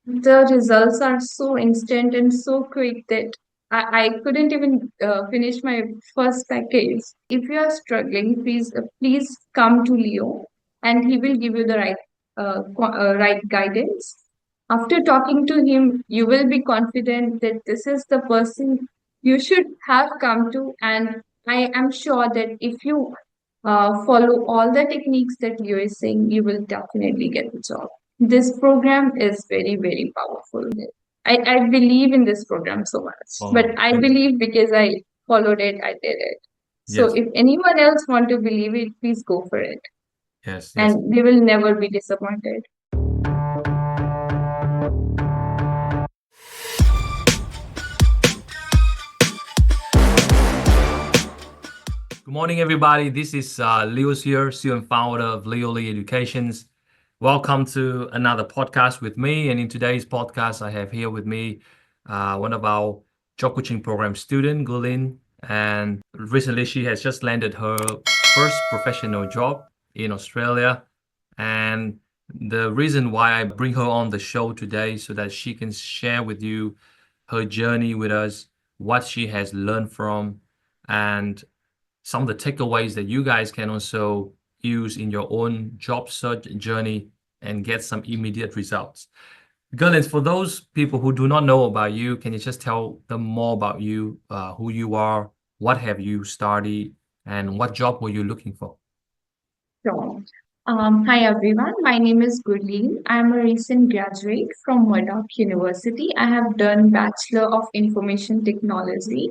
the results are so instant and so quick that I couldn't even finish my first package. If you are struggling, please come to Leo, and he will give you the right guidance. After talking to him, you will be confident that this is the person you should have come to, and I am sure that if you follow all the techniques that Leo is saying, you will definitely get the job. This program is very, very powerful. I believe in this program so much, but Oh, I believe because I followed it, I did it. So yes, if anyone else want to believe it, please go for it, yes, yes. and they will never be disappointed. Good morning, everybody. This is Leo here, student founder of 𝗷𝗵𝗿𝘁𝗂𝘁. Welcome to another podcast with me. And in today's podcast, I have here with me one of our job coaching program student, Gurleen. And recently, she has just landed her first professional job in Australia. And the reason why I bring her on the show today so that she can share with you her journey with us, what she has learned from, and some of the takeaways that you guys can also use in your own job search journey and get some immediate results. Gurleen, for those people who do not know about you, can you just tell them more about you, who you are, what have you studied, and what job were you looking for? So, hi everyone. My name is Gurleen. I'm a recent graduate from Murdoch University. I have done Bachelor of Information Technology.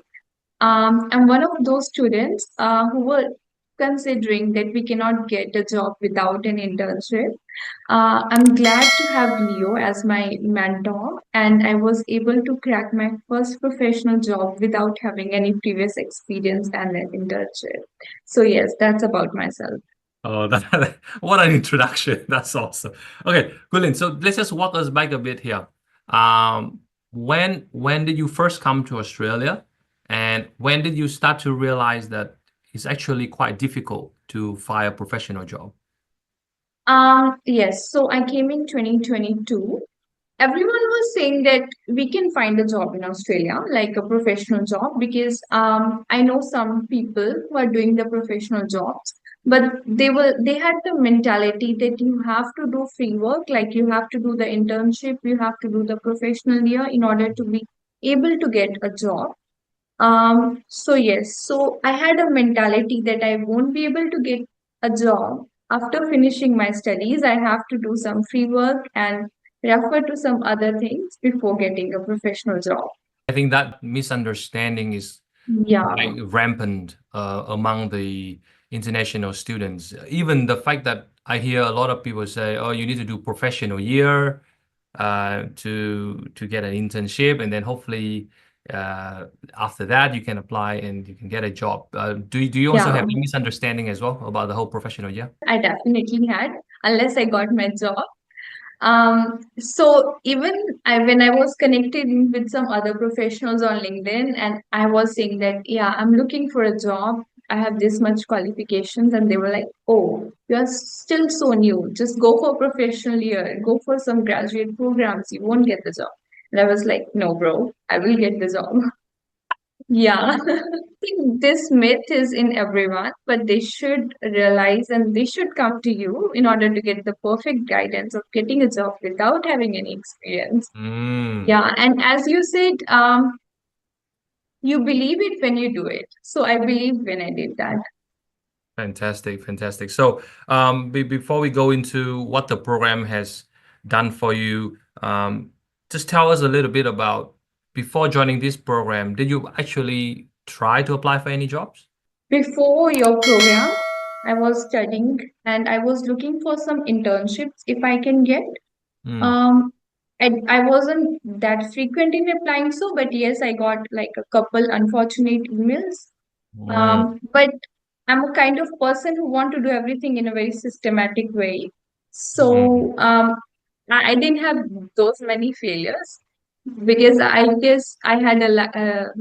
I'm one of those students who were considering that we cannot get a job without an internship. I'm glad to have Leo as my mentor, and I was able to crack my first professional job without having any previous experience and an internship. So, yes, that's about myself. Oh, what an introduction. That's awesome. Okay, Gurleen, so let's just walk us back a bit here. When did you first come to Australia? And when did you start to realize that it's actually quite difficult to find a professional job? Yes, so I came in 2022. Everyone was saying that we can find a job in Australia, like a professional job, because I know some people who are doing the professional jobs, but they had the mentality that you have to do free work, like you have to do the internship, you have to do the professional year in order to be able to get a job. So yes, so I had a mentality that I won't be able to get a job after finishing my studies. I have to do some free work and refer to some other things before getting a professional job. I think that misunderstanding is Yeah, quite rampant among the international students. Even the fact that I hear a lot of people say, "Oh, you need to do professional year to get an internship, and then hopefully after that you can apply and you can get a job." Do you also yeah, have a misunderstanding as well about the whole professional year? I definitely had, unless I got my job. So even when I was connected with some other professionals on LinkedIn, and I was saying that, yeah, I'm looking for a job. I have this much qualifications, and they were like, "Oh, you're still so new. Just go for professional year. Go for some graduate programs. You won't get the job." And I was like, "No, bro, I will get the job." Yeah. I think this myth is in everyone, but they should realize and they should come to you in order to get the perfect guidance of getting a job without having any experience. Mm. Yeah, and as you said, you believe it when you do it. So I believe when I did that. Fantastic, fantastic. So, before we go into what the program has done for you, just tell us a little bit about before joining this program, did you actually try to apply for any jobs? Before your program, I was studying and I was looking for some internships if I can get. Mm. Um, I wasn't that frequent in applying so, but yes, I got like a couple unfortunate emails. Mm. But I'm a kind of person who want to do everything in a very systematic way. Mm. So I didn't have those many failures because I guess I had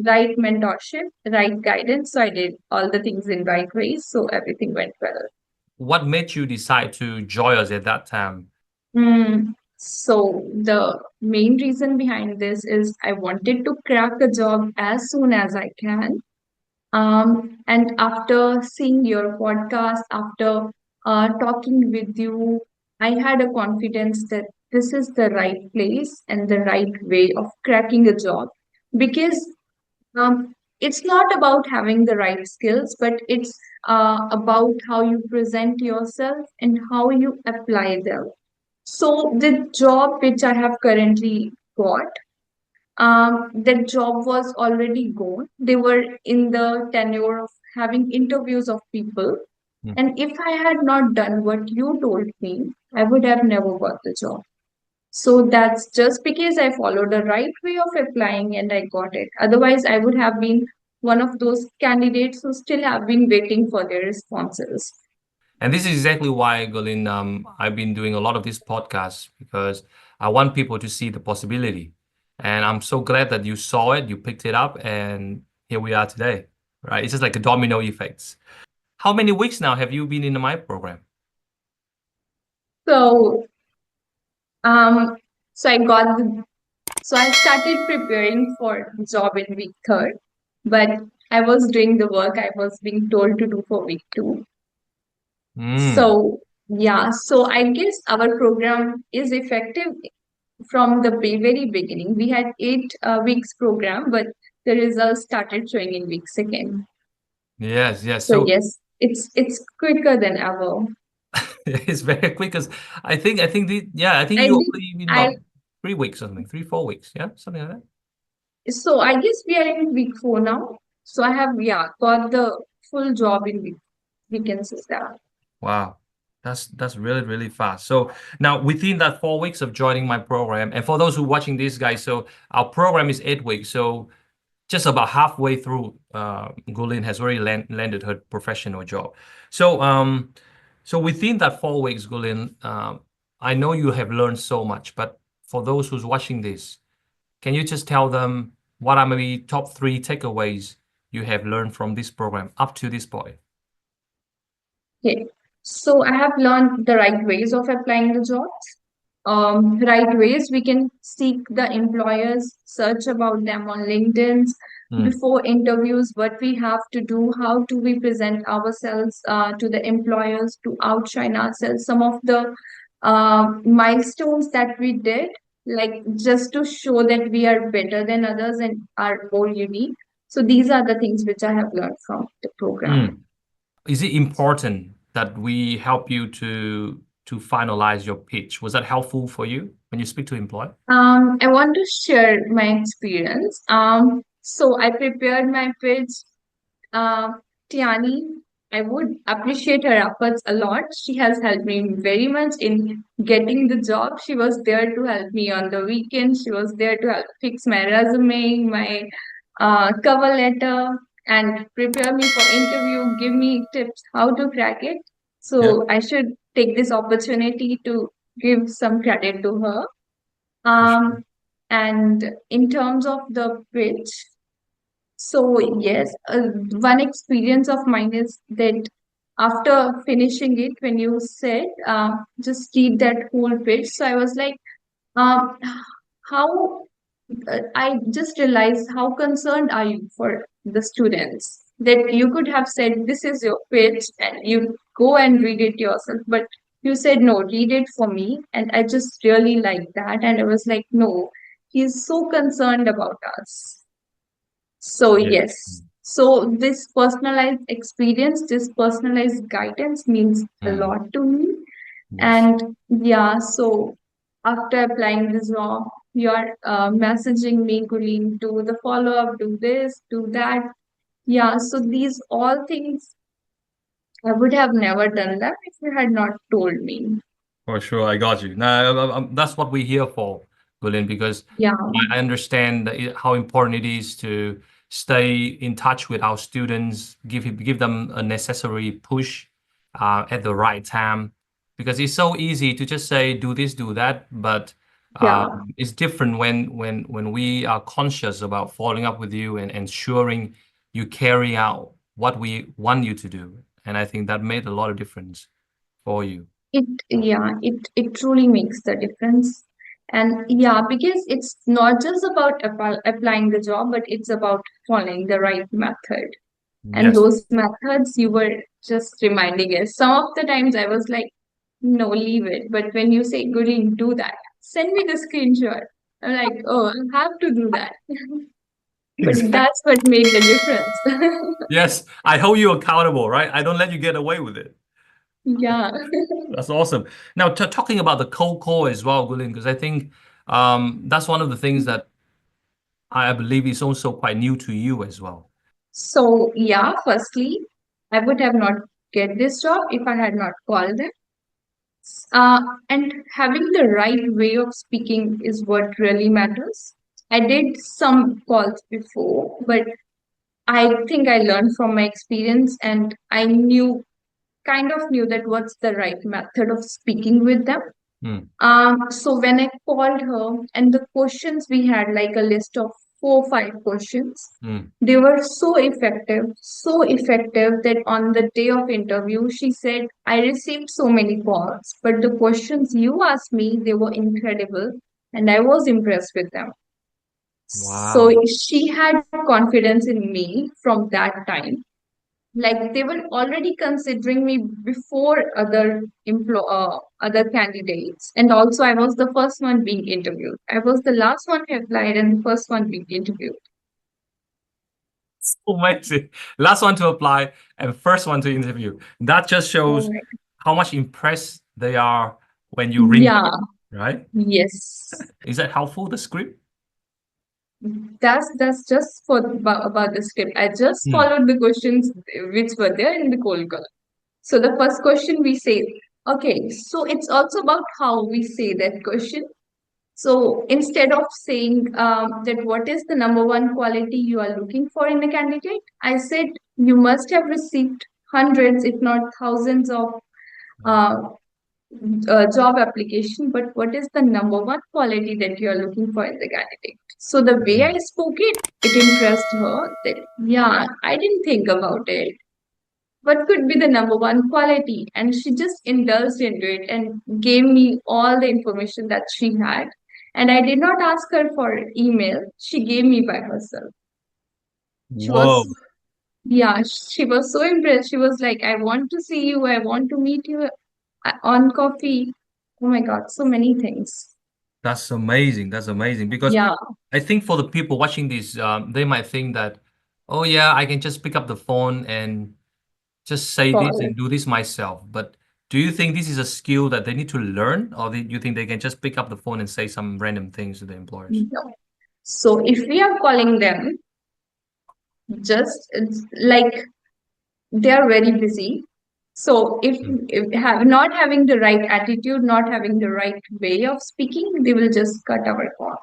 right mentorship, right guidance. So I did all the things in right ways. So everything went well. What made you decide to join us at that time? Mm. So the main reason behind this is I wanted to crack a job as soon as I can. And after seeing your podcast, after talking with you, I had a confidence that this is the right place and the right way of cracking a job, because it's not about having the right skills, but it's about how you present yourself and how you apply them. So the job which I have currently got, that job was already gone. They were in the tenure of having interviews of people. Mm. And if I had not done what you told me, I would have never got the job. So that's just because I followed the right way of applying and I got it. Otherwise, I would have been one of those candidates who still have been waiting for their responses. And this is exactly why, Gurleen, I've been doing a lot of these podcasts because I want people to see the possibility. And I'm so glad that you saw it, you picked it up, and here we are today, right? It's just like a domino effect. How many weeks now have you been in my program? So, um, so I got the, so I started preparing for the job in week third, but I was doing the work I was being told to do for week two. So yeah, so I guess our program is effective from the very beginning. We had 8 weeks program, but the results started showing in week second. Yes, yes. So So yes, it's quicker than ever. it's very quick because I think I think I you did only been I about 3 weeks or something, 3, 4 weeks, yeah, something like that. so I guess we are in week four now. So I have got the full job in week, we can say that. Wow. That's really, really fast. So now within that 4 weeks of joining my program, and for those who are watching this, guys, so our program is 8 weeks. So just about halfway through, Gurleen has already landed her professional job. So within that 4 weeks, Gurleen, I know you have learned so much, but for those who's watching this, can you just tell them what are maybe top 3 takeaways you have learned from this program up to this point? Okay. So I have learned the right ways of applying the jobs. Right ways we can seek the employers, search about them on LinkedIn before interviews, what we have to do, how do we present ourselves to the employers to outshine ourselves, some of the milestones that we did, like just to show that we are better than others and are more unique. So these are the things which I have learned from the program. Is it important that we help you to finalize your pitch? Was that helpful for you when you speak to employer? I want to share my experience. So I prepared my pitch. Tiani, I would appreciate her efforts a lot. She has helped me very much in getting the job. She was there to help me on the weekend. She was there to help fix my resume, my cover letter, and prepare me for interview, give me tips how to crack it. Yeah. So I should take this opportunity to give some credit to her. For sure. And in terms of the pitch, so yes, one experience of mine is that after finishing it, when you said just read that whole pitch, so I was like, um, how I just realized how concerned are you for the students, that you could have said this is your pitch and you go and read it yourself, but you said no, read it for me, and I just really liked that, and I was like, no, he's so concerned about us. So Yeah. yes, so this personalized experience, this personalized guidance means a lot to me. Yes. And yeah, so after applying this job, you're messaging me, Gurleen, do the follow up, do this, do that. Yeah, so these all things I would have never done them if you had not told me. For sure, I got you. Now, that's what we're here for, Gurleen, because Yeah, I understand how important it is to stay in touch with our students, give them a necessary push at the right time, because it's so easy to just say do this, do that, but yeah. it's different when we are conscious about following up with you and ensuring you carry out what we want you to do. And I think that made a lot of difference for you. It truly makes the difference. And yeah, because it's not just about applying the job, but it's about following the right method. And Yes. those methods you were just reminding us. Some of the times I was like, no, leave it. But when you say, Gurleen, do that, send me the screenshot. I'm like, oh, I have to do that. But Exactly. that's what made the difference. Yes, I hold you accountable, right? I don't let you get away with it. Yeah. That's awesome. Now, talking about the cold call as well, Gulin, because I think that's one of the things that I believe is also quite new to you as well. So yeah, firstly, I would have not get this job if I had not called them. Uh, and having the right way of speaking is what really matters. I did some calls before, but I think I learned from my experience and I kind of knew that what's the right method of speaking with them. Hmm. So when I called her and the questions we had like a list of 4 or 5 questions, they were so effective that on the day of interview, she said, I received so many calls, but the questions you asked me, they were incredible and I was impressed with them. So Wow. she had confidence in me from that time. Like they were already considering me before other candidates, and also I was the first one being interviewed. I was the last one who applied and the first one being interviewed. So amazing. Last one to apply and first one to interview. That just shows Alright. how much impressed they are when you ring them, Yeah, right? yes. Is that helpful, the script? That's just for about the script. I just followed the questions which were there in the cold call. So the first question we say, okay, so it's also about how we say that question. So instead of saying that what is the number one quality you are looking for in a candidate, I said you must have received hundreds, if not thousands of uh, job application, but what is the number one quality that you are looking for in the candidate? So the way I spoke it, it impressed her that, yeah, I didn't think about it. What could be the number one quality? And she just indulged into it and gave me all the information that she had. And I did not ask her for email. She gave me by herself. She Whoa. was, yeah, she was so impressed. She was like, I want to see you. I want to meet you on coffee. Oh my God, so many things. That's amazing. That's amazing. Because Yeah, I think for the people watching this, they might think that, oh yeah, I can just pick up the phone and just say this call. and do this myself. But do you think this is a skill that they need to learn, or do you think they can just pick up the phone and say some random things to the employers? No. So if we are calling them, just it's like they are very busy. So if not having the right attitude, not having the right way of speaking, they will just cut our call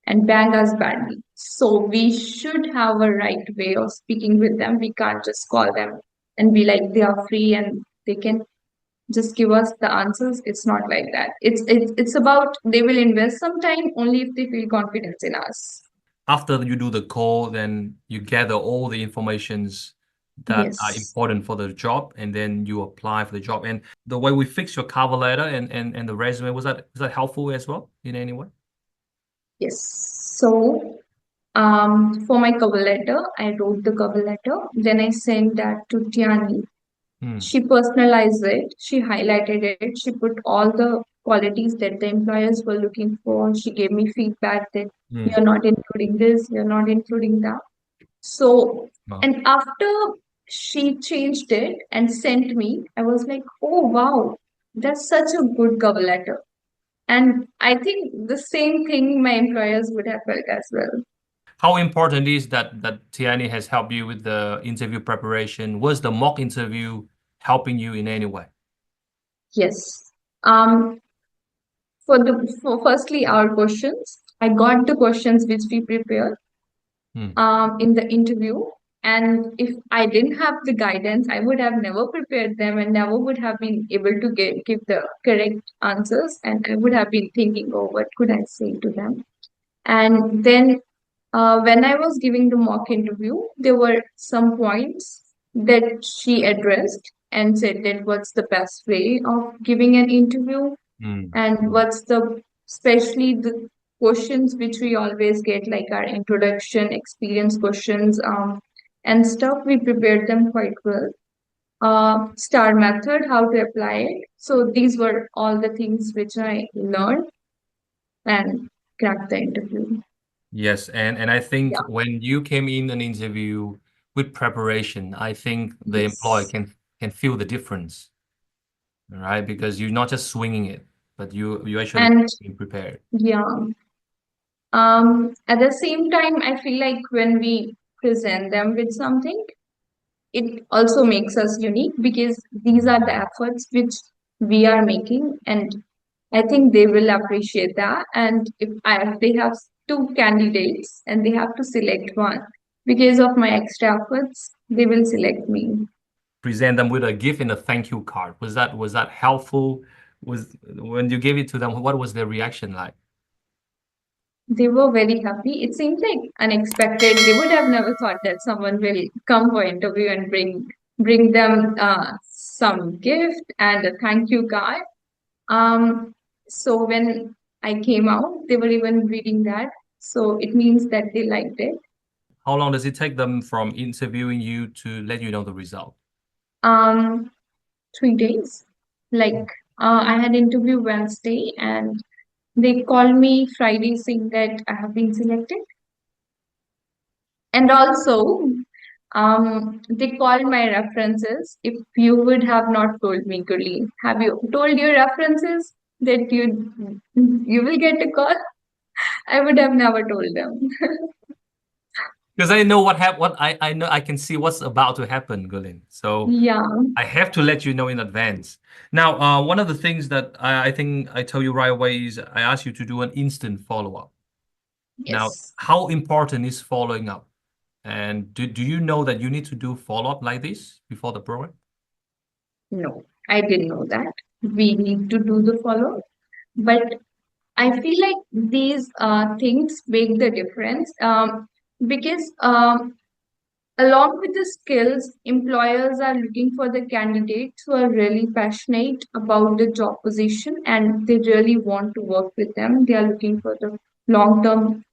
and bang us badly. So we should have a right way of speaking with them. We can't just call them and be like they are free and they can just give us the answers. It's not like that. It's about they will invest some time only if they feel confidence in us. After you do the call, then you gather all the informations that are Yes. important for the job, and then you apply for the job. And the way we fix your cover letter and the resume, was that helpful as well in any way? Yes. So for my cover letter, I wrote the cover letter. Then I sent that to Tiani. She personalized it. She highlighted it. She put all the qualities that the employers were looking for. She gave me feedback that you're not including this, you're not including that. So, Wow. and after she changed it and sent me, I was like, oh wow, that's such a good cover letter. And I think the same thing my employers would have felt as well. How important is that Tiani has helped you with the interview preparation? Was the mock interview helping you in any way? Yes. For firstly our questions, I got the questions which we prepared in the interview. And if I didn't have the guidance, I would have never prepared them and never would have been able to give the correct answers. And I would have been thinking, oh, what could I say to them? And then when I was giving the mock interview, there were some points that she addressed and said that what's the best way of giving an interview and what's the especially the questions which we always get, like our introduction, experience questions, and stuff. We prepared them quite well. Star method, how to apply it. So these were all the things which I learned and cracked the interview. Yes, and I think Yeah. when you came in an interview with preparation, I think the employer Yes. can feel the difference, right? Because you're not just swinging it, but you actually And being prepared. yeah, at the same time, I feel like when we present them with something, it also makes us unique because these are the efforts which we are making, and I think they will appreciate that. And if they have two candidates and they have to select one because of my extra efforts, they will select me. Present them with a gift and a thank you card. Was that helpful? Was when you gave it to them, what was their reaction like? They were very happy. It seems like unexpected. They would have never thought that someone will come for interview and bring them some gift and a thank you card. So when I came out, they were even reading that. So it means that they liked it. How long does it take them from interviewing you to let you know the result? Um, 3 days. Like I had interview Wednesday and they called me Friday saying that I have been selected. And also, they called my references. If you would have not told me, Gurleen, have you told your references that you will get a call? I would have never told them. Because I know what I know I can see what's about to happen, Gurleen. So Yeah. I have to let you know in advance. Now, one of the things that I think I tell you right away is I ask you to do an instant follow-up. Now, Yes. how important is following up? And do you know that you need to do follow-up like this before the program? No, I didn't know that. We need to do the follow. But I feel like these things make the difference because along with the skills, employers are looking for the candidates who are really passionate about the job position and they really want to work with them. They are looking for the long-term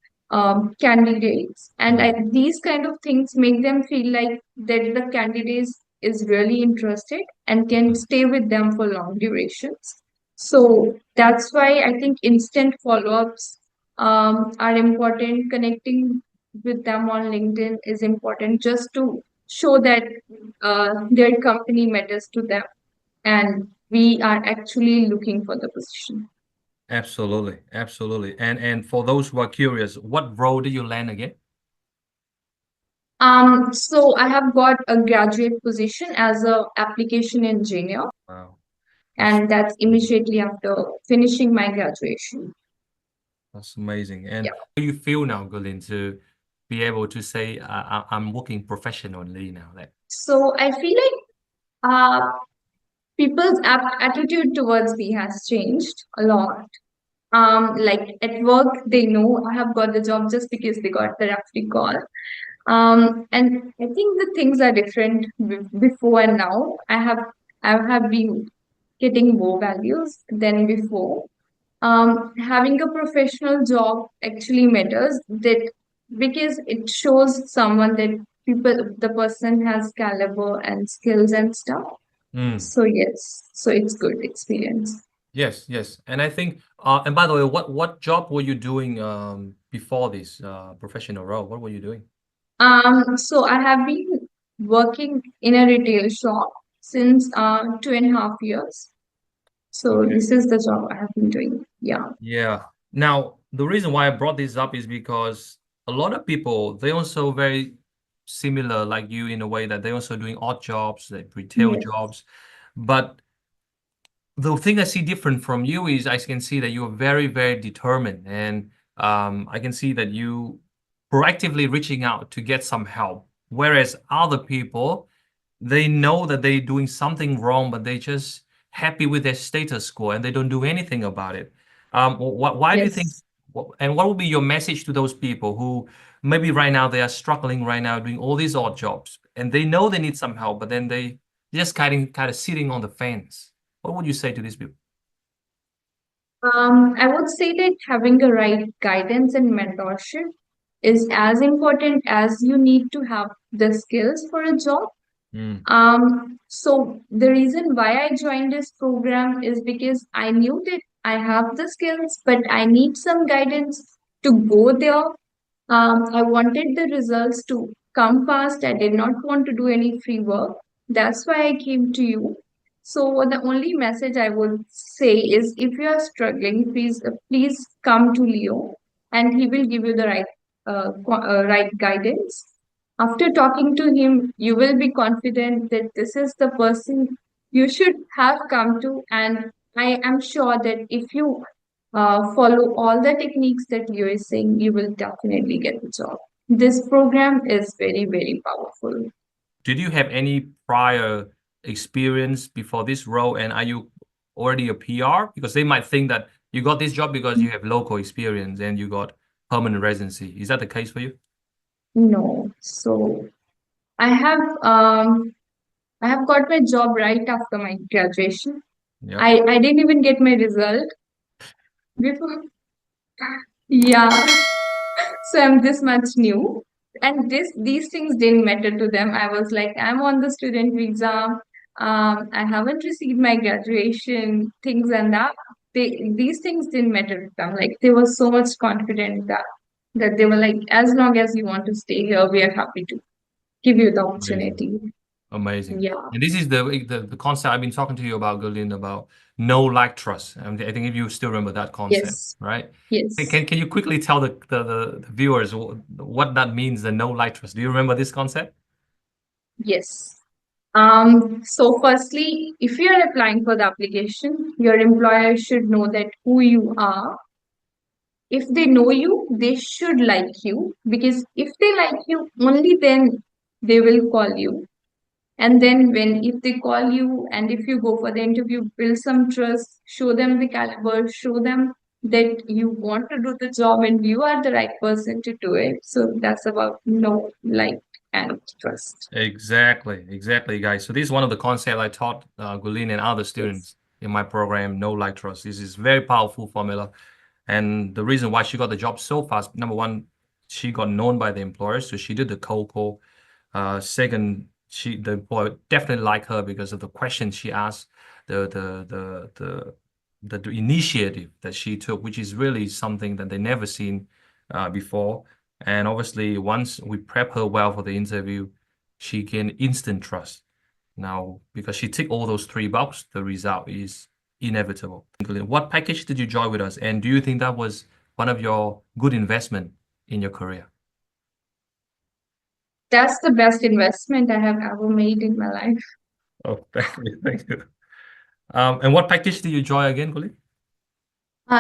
candidates, and these kind of things make them feel like that the candidate is really interested and can stay with them for long durations. So that's why I think instant follow-ups are important. Connecting with them on LinkedIn is important just to show that their company matters to them and we are actually looking for the position. Absolutely, absolutely. And for those who are curious, what role did you land again? So I have got a graduate position as a application engineer, Wow, that's and that's immediately after finishing my graduation. that's amazing. And Yeah. how do you feel now, Gurleen, to be able to say I'm working professionally now? Like, So I feel like people's attitude towards me has changed a lot. Like at work, they know I have got the job just because they got the referee call. And I think the things are different before and now. I have been getting more values than before. Having a professional job actually matters that because it shows someone that the person has caliber and skills and stuff. So yes, so it's good experience. yes, yes. And I think, and by the way, what job were you doing before this professional role? What were you doing? So I have been working in a retail shop since 2.5 years. So Okay. this is the job I have been doing. Yeah. Yeah. Now, the reason why I brought this up is because a lot of people, they also very similar like you in a way that they're also doing odd jobs, like retail Yes. jobs. But the thing I see different from you is I can see that you're very, very determined. And I can see that you proactively reaching out to get some help. Whereas other people, they know that they're doing something wrong, but they just happy with their status quo and they don't do anything about it. Why do you think, Yes. and what would be your message to those people who maybe right now they are struggling right now doing all these odd jobs and they know they need some help, but then they just kind of sitting on the fence? What would you say to these people? I would say that having a right guidance and mentorship is as important as you need to have the skills for a job. Mm, So the reason why I joined this program is because I knew that I have the skills, but I need some guidance to go there. I wanted the results to come fast. I did not want to do any free work. That's why I came to you. So the only message I would say is if you are struggling, please come to Leo and he will give you the right guidance. After talking to him, you will be confident that this is the person you should have come to, and I am sure that if you follow all the techniques that you are saying, you will definitely get the job. This program is very, very powerful. did you have any prior experience before this role, and are you already a PR? Because they might think that you got this job because you have local experience and you got permanent residency. Is that the case for you? No, so I have um I have got my job right after my graduation. Yeah. I didn't even get my result before. Yeah, so I'm this much new, and these things didn't matter to them. I was like, I'm on the student visa. I haven't received my graduation things, and that these things didn't matter to them. Like they were so much confident that they were like, as long as you want to stay here, we are happy to give you the Amazing. opportunity. Amazing. Yeah. And this is the concept I've been talking to you about, Gurleen, about know, like, trust. I think if you still remember that concept, Yes. right? Hey, Yes. can you quickly tell the viewers what that means, the know, like, trust? Do you remember this concept? Yes. So firstly, if you are applying for the application, your employer should know that who you are. If they know you, they should like you, because if they like you, only then they will call you. And then when if they call you and if you go for the interview, build some trust, show them the caliber, show them that you want to do the job and you are the right person to do it. So that's about know, like, and trust. Exactly, guys. So this is one of the concepts I taught Gurleen and other Yes. students in my program, Know, Like, Trust. This is very powerful formula. And the reason why she got the job so fast, number one, she got known by the employer, so she did the cold call. Second, the employer definitely liked her because of the questions she asked, the initiative that she took, which is really something that they never seen before. And obviously, once we prep her well for the interview, she gained instant trust. Now, because she ticked all those three boxes, the result is inevitable. What package did you join with us? And do you think that was one of your good investment in your career? That's the best investment I have ever made in my life. Oh, thank you. And what package did you join again, Gurleen?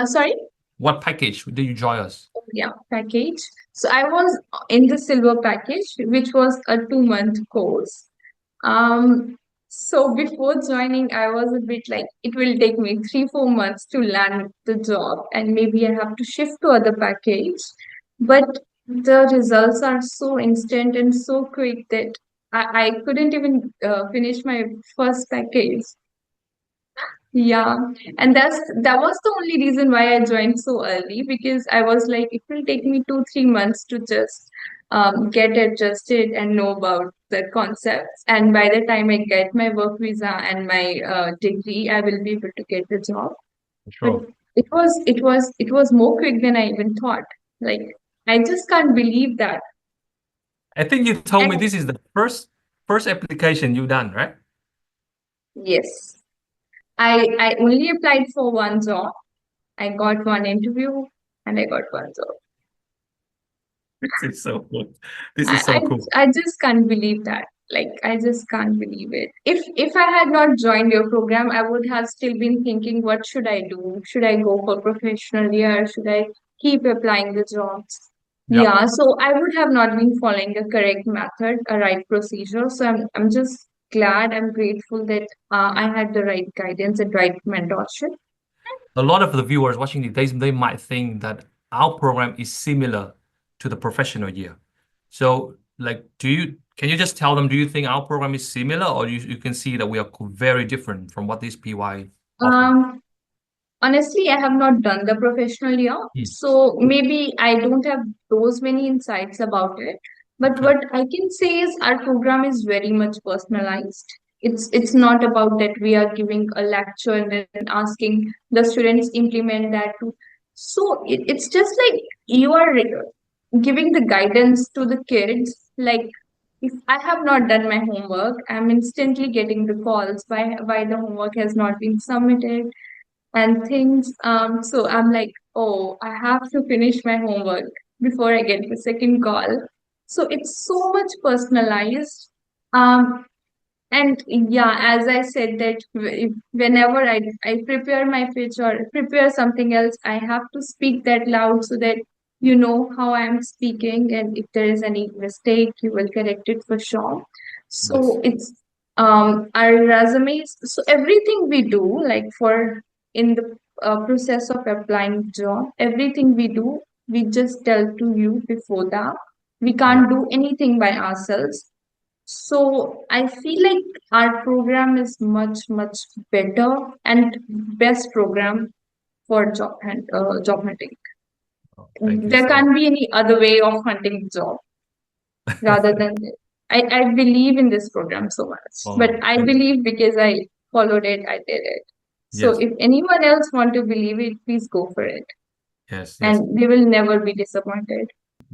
Sorry? What package did you join us? Yeah, package. So I was in the silver package, which was a 2-month course. So before joining, I was a bit like, it will take me 3-4 months to land the job, and maybe I have to shift to other package. But the results are so instant and so quick that I couldn't even finish my first package. Yeah, and that was the only reason why I joined so early, because I was like, it will take me 2-3 months to just get adjusted and know about the concepts. And by the time I get my work visa and my degree, I will be able to get the job. But Sure. it was more quick than I even thought. Like I just can't believe that. I think you told me And this is the first application you've done, right? yes, I only applied for one job. I got one interview and I got one job. This is so cool. This I, is so I cool. I just can't believe that. Like I just can't believe it. If I had not joined your program, I would have still been thinking, what should I do? Should I go for professional year? Should I keep applying the jobs? Yeah. Yeah, so I would have not been following the correct method, a right procedure. So I'm just glad, I'm grateful that I had the right guidance and right mentorship. A lot of the viewers watching this, they might think that our program is similar to the professional year. So, like, can you just tell them, do you think our program is similar, or you can see that we are very different from what this PY offers? Um, honestly, I have not done the professional year, Mm. so maybe I don't have those many insights about it. But Okay. what I can say is our program is very much personalized. It's not about that we are giving a lecture and then asking the students implement that too. So it's just like you are giving the guidance to the kids. Like if I have not done my homework, I'm instantly getting the calls why the homework has not been submitted and things. So I'm like, oh, I have to finish my homework before I get the second call. So it's so much personalized. Um, and yeah, as I said that whenever I prepare my pitch or prepare something else, I have to speak that loud so that you know how I am speaking, and if there is any mistake, you will correct it for sure. Yes. So it's our resumes. So everything we do, like for in the process of applying job, everything we do, we just tell to you before that. We can't do anything by ourselves. So I feel like our program is much, much better and best program for job hunting. Oh, thank you There so can't much. be any other way of hunting job rather than this. I believe in this program so much. But Oh, I thank you. believe because I followed it, I did it. So Yes, if anyone else want to believe it, please go for it. yes, yes. And they will never be disappointed.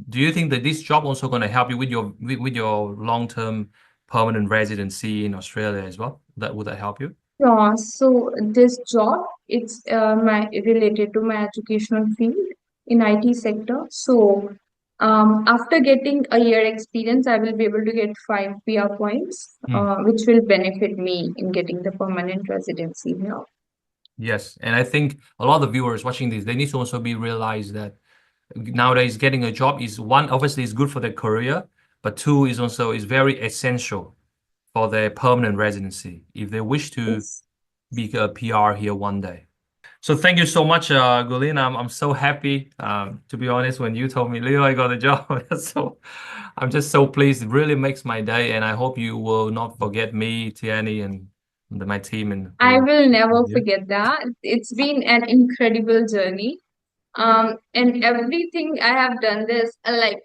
Do you think that this job also going to help you with your long-term permanent residency in Australia as well? Would that help you? Yeah, so this job, it's my related to my educational field in IT sector. So after getting a year experience, I will be able to get 5 PR points, Mm. which will benefit me in getting the permanent residency here. Yes, and I think a lot of viewers watching this, they need to also be realized that nowadays getting a job is one, obviously is good for their career, but two is also is very essential for their permanent residency if they wish to Yes. be a PR here one day. So thank you so much, Gurleen. I'm so happy. To be honest, when you told me, Leo, I got a job, so I'm just so pleased. It really makes my day, and I hope you will not forget me, Tiani, and my team. And I will never yeah. forget that. It's been an incredible journey. And everything I have done this, like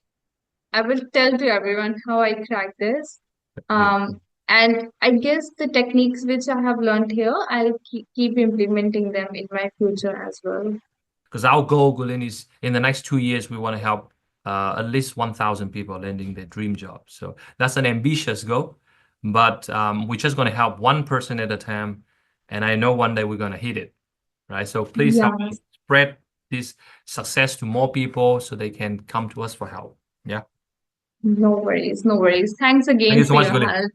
I will tell to everyone how I cracked this. Yeah. And I guess the techniques which I have learned here, I'll keep implementing them in my future as well. Because our goal, Gurleen, is in the next 2 years, we want to help at least 1,000 people landing their dream job. So that's an ambitious goal, but we're just going to help one person at a time. And I know one day we're going to hit it, right? So please help Yeah, me spread this success to more people so they can come to us for help. Yeah. no worries, no worries. Thanks Thank you again so for much, your Gurleen. help.